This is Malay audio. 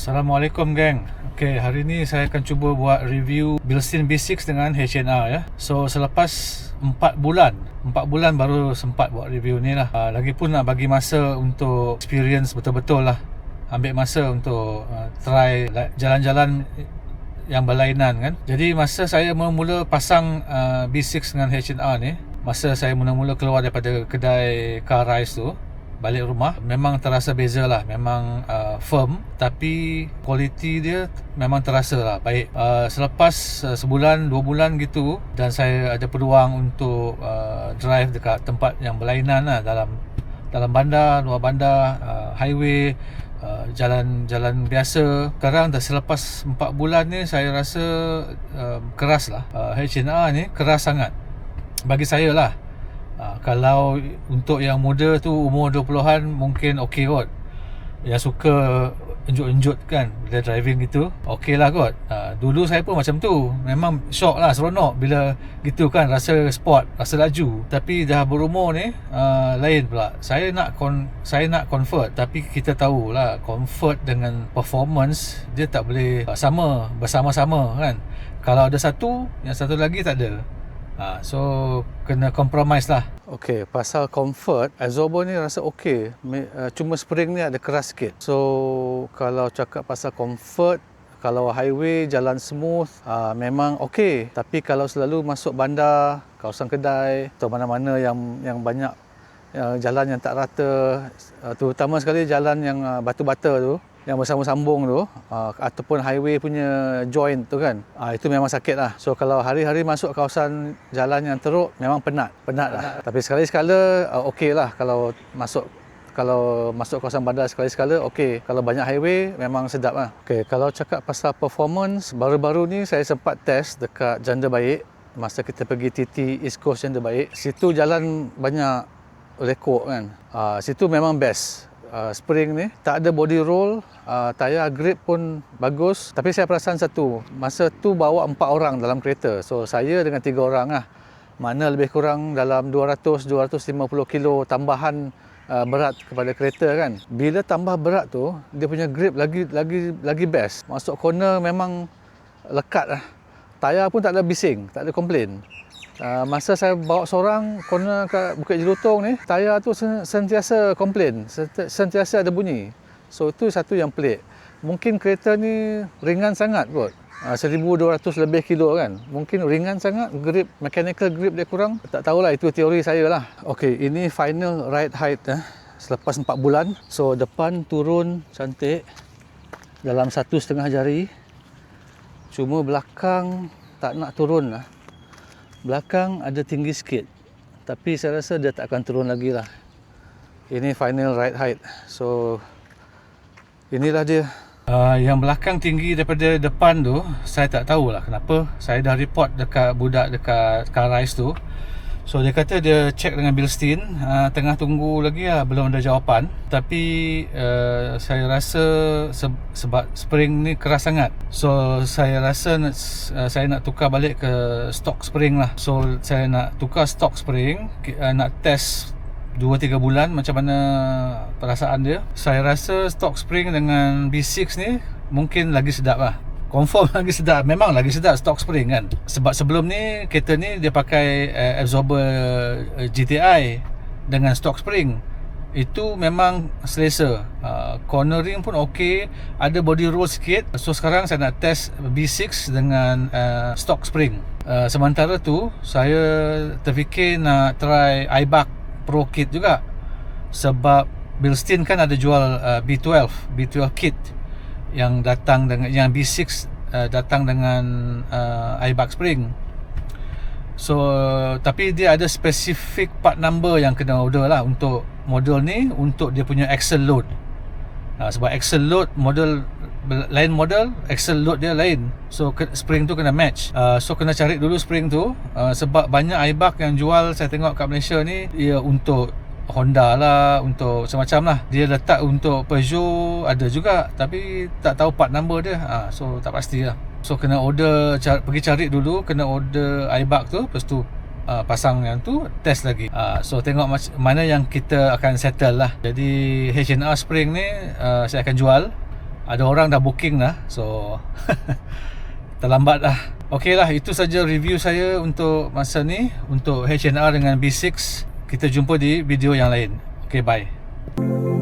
Assalamualaikum geng. Okay, hari ni saya akan cuba buat review Bilstein B6 dengan H&R ya. So selepas 4 bulan baru sempat buat review ni lah. Lagipun nak bagi masa untuk experience betul-betul lah. Ambil masa untuk try jalan-jalan yang berlainan kan. Jadi masa saya mula pasang B6 dengan H&R ni, masa saya mula-mula keluar daripada kedai Car Rise tu, balik rumah, memang terasa beza lah. Memang firm, tapi kualiti dia memang terasa lah baik. Selepas sebulan, 2 bulan gitu, dan saya ada peluang untuk drive dekat tempat yang berlainan lah, dalam bandar, luar bandar, highway, jalan biasa. Sekarang dah selepas 4 bulan ni, saya rasa keras lah. H&R ni keras sangat bagi saya lah. Kalau untuk yang muda tu, umur 20-an, mungkin okey kot. Yang suka enjut-enjut kan bila driving gitu, okey lah kot. Dulu saya pun macam tu. Memang syok lah, seronok bila gitu kan, rasa sport, rasa laju. Tapi dah berumur ni, lain pula. Saya nak comfort. Tapi kita tahulah, comfort dengan performance dia tak boleh bersama-sama kan. Kalau ada satu, yang satu lagi tak ada. So kena compromise lah. Okay, pasal comfort, absorber ni rasa okay. Cuma spring ni ada keras sikit. So kalau cakap pasal comfort, kalau highway jalan smooth, memang okay. Tapi kalau selalu masuk bandar, kawasan kedai, atau mana-mana yang banyak jalan yang tak rata, terutama sekali jalan yang batu-bata tu, yang bersambung-sambung tu, ataupun highway punya joint tu kan, itu memang sakit lah. So kalau hari-hari masuk kawasan jalan yang teruk, memang penat lah. Tapi sekali-sekala okey lah. Kalau masuk kawasan bandar sekali-sekala okey. Kalau banyak highway memang sedap lah. Okay, kalau cakap pasal performance, baru-baru ni saya sempat test dekat Janda Baik. Masa kita pergi TT East Coast Janda Baik, situ jalan banyak lekuk kan. Situ memang best. Spring ni tak ada body roll, tayar grip pun bagus. Tapi saya perasan satu, masa tu bawa 4 orang dalam kereta. So saya dengan 3 orang lah, mana lebih kurang dalam 200-250 kilo tambahan berat kepada kereta kan. Bila tambah berat tu, dia punya grip lagi best. Masuk corner memang lekat lah. Tayar pun tak ada bising, tak ada komplain. Masa saya bawa seorang corner kat Bukit Jelutong ni, tayar tu sentiasa komplain, sentiasa ada bunyi. So itu satu yang pelik. Mungkin kereta ni ringan sangat kot, 1200 lebih kilo kan. Mungkin ringan sangat, grip, mechanical grip dia kurang. Tak tahulah, itu teori saya lah. Okey, ini final ride height selepas 4 bulan. So depan turun cantik dalam 1,5 jari. Cuma belakang tak nak turun lah. Belakang ada tinggi sikit, tapi saya rasa dia tak akan turun lagi lah. Ini final ride height. So inilah dia. Yang belakang tinggi daripada depan tu, saya tak tahulah kenapa. Saya dah report dekat budak dekat Car Rise tu. So dia kata dia check dengan Bilstein, tengah tunggu lagi lah, belum ada jawapan. Tapi saya rasa sebab spring ni keras sangat, so saya rasa saya nak tukar balik ke stock spring lah. So saya nak tukar stock spring, nak test 2-3 bulan macam mana perasaan dia. Saya rasa stock spring dengan B6 ni mungkin lagi sedap lah. Confirm lagi sedap. Memang lagi sedap stock spring kan. Sebab sebelum ni kereta ni dia pakai absorber GTI dengan stock spring. Itu memang selesa. Cornering pun okey, ada body roll sikit. So sekarang saya nak test B6 dengan stock spring. Sementara tu saya terfikir nak try iBuck Pro Kit juga. Sebab Bilstein kan ada jual B12 kit yang datang dengan, yang B6 datang dengan iBuck spring. So tapi dia ada specific part number yang kena order lah untuk model ni, untuk dia punya axle load. Sebab axle load model lain, model axle load dia lain. So spring tu kena match. So kena cari dulu spring tu, sebab banyak iBuck yang jual saya tengok kat Malaysia ni, ia untuk Honda lah, untuk macam-macam lah. Dia letak untuk Peugeot ada juga, tapi tak tahu part number dia. So tak pasti lah. So kena order, pergi cari dulu, kena order iBuck tu, lepas tu pasang yang tu, test lagi. So tengok mana yang kita akan settle lah. Jadi H&R spring ni saya akan jual. ada orang dah booking dah. So terlambat dah. Okey lah, itu saja review saya untuk masa ni, untuk H&R dengan B6. Kita jumpa di video yang lain. Okay, bye.